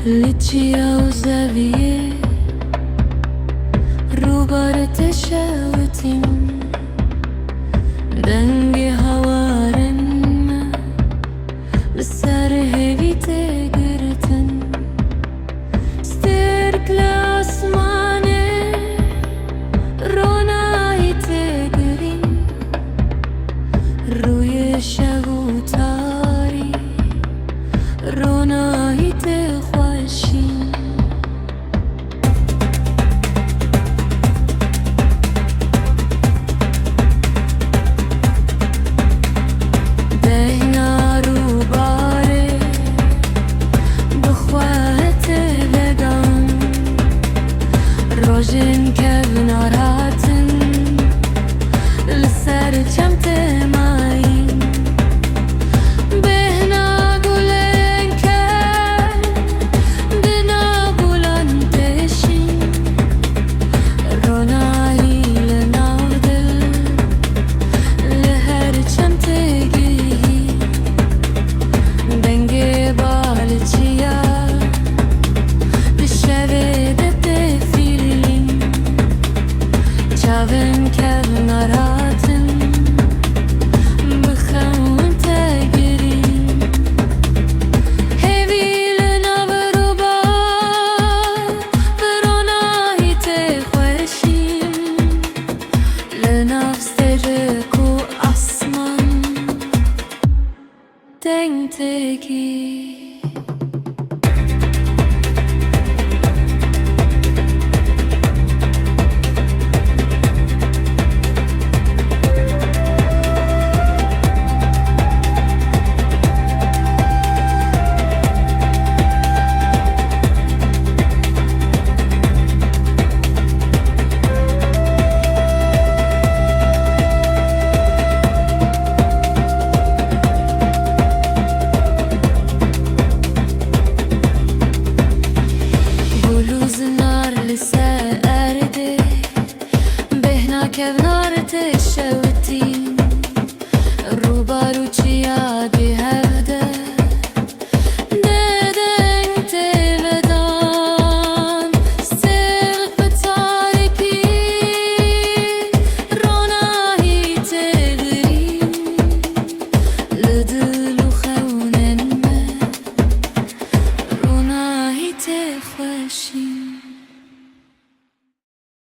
لتشيا وزاوية روبار تشاوتين دنجي هوارن بسار هيفي تقرتن سترك لأسماني روناي تقرين روي شغو تاري روناي تخوشين بهنا روباري بخوات لقام روجن كبنا راتن لسر جمت ماين بهنا قولن كان دنا قولن تشين روناهي لناودل لهر جمت جيهي دنگه بالچیا بشوه ده فیلین چاون کناراتن بخون تگرین هیویل نبرو با بروناهی تخوشیم لنفس ترکو اسمان دنگ تگی بلوز نار لسأرده بهنا كبنار تشوتين روبارو چيا دي هفده ددن تبدان سرق بتاريكي روناهي تغرين لدلو خونن ما روناهي تخوشين